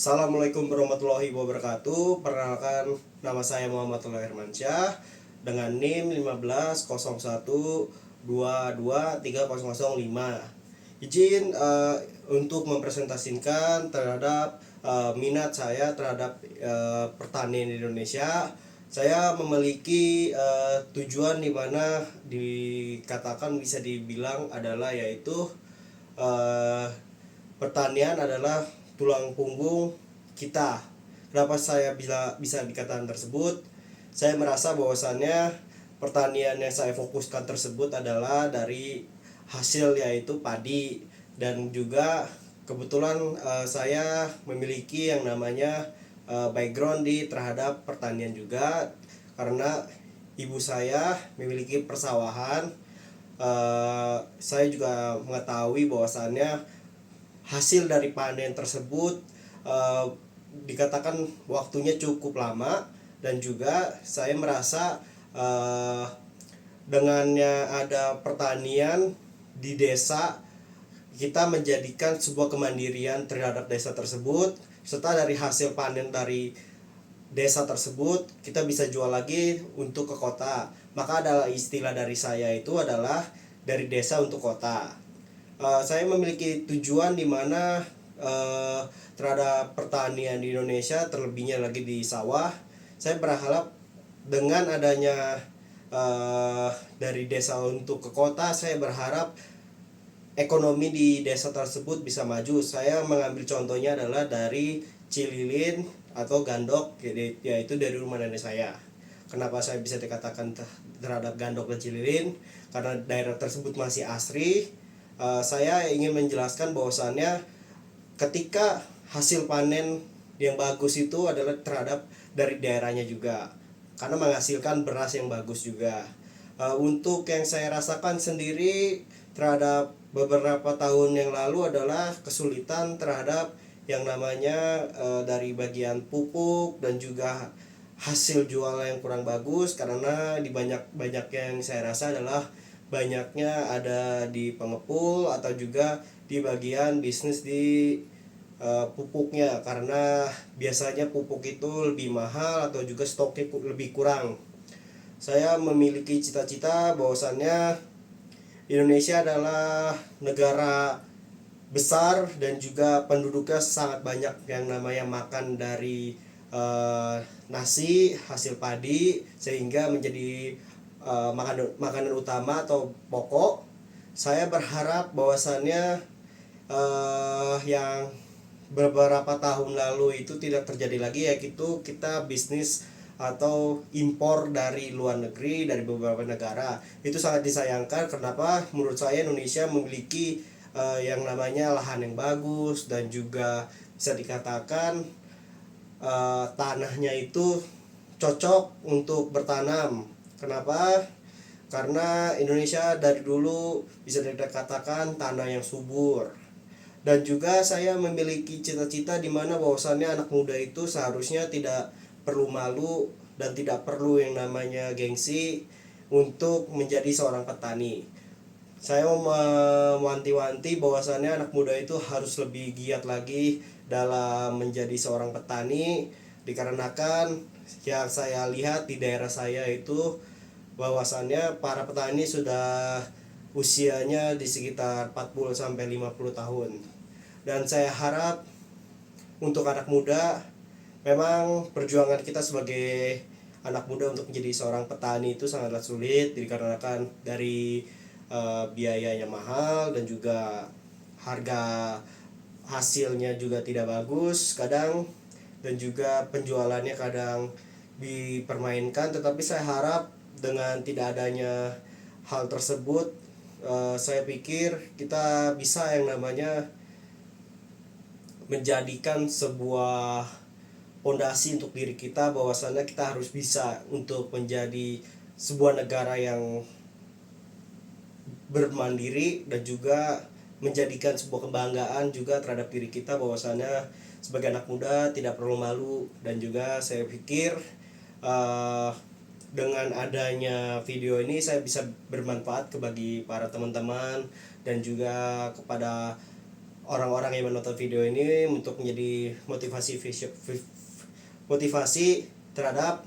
Assalamualaikum warahmatullahi wabarakatuh. Perkenalkan, nama saya Muhammad Hermansyah dengan NIM 1501222305. Izin untuk mempresentasikan terhadap minat saya terhadap pertanian di Indonesia. Saya memiliki tujuan di mana dikatakan bisa dibilang adalah yaitu uh, pertanian adalah tulang punggung kita. Kenapa saya bisa dikatakan tersebut? Saya merasa bahwasannya pertanian yang saya fokuskan tersebut adalah dari hasil yaitu padi, dan juga kebetulan saya memiliki yang namanya background di terhadap pertanian juga, karena ibu saya memiliki persawahan. Saya juga mengetahui bahwasannya hasil dari panen tersebut uh, dikatakan waktunya cukup lama, dan juga saya merasa dengannya ada pertanian di desa, kita menjadikan sebuah kemandirian terhadap desa tersebut, serta dari hasil panen dari desa tersebut kita bisa jual lagi untuk ke kota. Maka adalah istilah dari saya itu adalah dari desa untuk kota. Saya memiliki tujuan di mana terhadap pertanian di Indonesia, terlebihnya lagi di sawah. Saya berharap dengan adanya dari desa untuk ke kota, saya berharap ekonomi di desa tersebut bisa maju. Saya mengambil contohnya adalah dari Cililin atau Gandok, yaitu dari rumah nenek saya. Kenapa saya bisa dikatakan terhadap Gandok dan Cililin? Karena daerah tersebut masih asri. Saya ingin menjelaskan bahwasannya ketika hasil panen yang bagus itu adalah terhadap dari daerahnya juga, karena menghasilkan beras yang bagus juga. Untuk yang saya rasakan sendiri terhadap beberapa tahun yang lalu adalah kesulitan terhadap yang namanya dari bagian pupuk dan juga hasil jual yang kurang bagus, karena di banyak yang saya rasa adalah banyaknya ada di pengepul atau juga di bagian bisnis di pupuknya, karena biasanya pupuk itu lebih mahal atau juga stoknya lebih kurang. Saya memiliki cita-cita bahwasannya Indonesia adalah negara besar dan juga penduduknya sangat banyak yang namanya makan dari nasi hasil padi, sehingga menjadi makanan utama atau pokok. Saya berharap bahwasannya yang beberapa tahun lalu itu tidak terjadi lagi, yaitu kita bisnis atau impor dari luar negeri, dari beberapa negara. Itu sangat disayangkan. Kenapa? Menurut saya Indonesia memiliki yang namanya lahan yang bagus, dan juga bisa dikatakan tanahnya itu cocok untuk bertanam. Kenapa? Karena Indonesia dari dulu bisa dikatakan tanah yang subur. Dan juga saya memiliki cita-cita di mana bahwasannya anak muda itu seharusnya tidak perlu malu dan tidak perlu yang namanya gengsi untuk menjadi seorang petani. Saya mau mewanti-wanti bahwasannya anak muda itu harus lebih giat lagi dalam menjadi seorang petani, dikarenakan yang saya lihat di daerah saya itu bahwasannya para petani sudah usianya di sekitar 40 sampai 50 tahun. Dan saya harap untuk anak muda, memang perjuangan kita sebagai anak muda untuk menjadi seorang petani itu sangatlah sulit, dikarenakan dari biayanya mahal, dan juga harga hasilnya juga tidak bagus kadang, dan juga penjualannya kadang dipermainkan. Tetapi saya harap dengan tidak adanya hal tersebut, saya pikir kita bisa yang namanya menjadikan sebuah fondasi untuk diri kita, bahwasannya kita harus bisa untuk menjadi sebuah negara yang bermandiri, dan juga menjadikan sebuah kebanggaan juga terhadap diri kita, bahwasannya sebagai anak muda tidak perlu malu. Dan juga saya pikir dengan adanya video ini saya bisa bermanfaat bagi para teman-teman dan juga kepada orang-orang yang menonton video ini untuk menjadi motivasi terhadap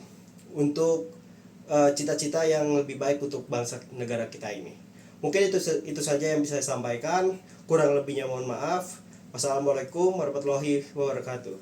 untuk cita-cita yang lebih baik untuk bangsa negara kita ini. Mungkin itu saja yang bisa saya sampaikan. Kurang lebihnya mohon maaf. Wassalamualaikum warahmatullahi wabarakatuh.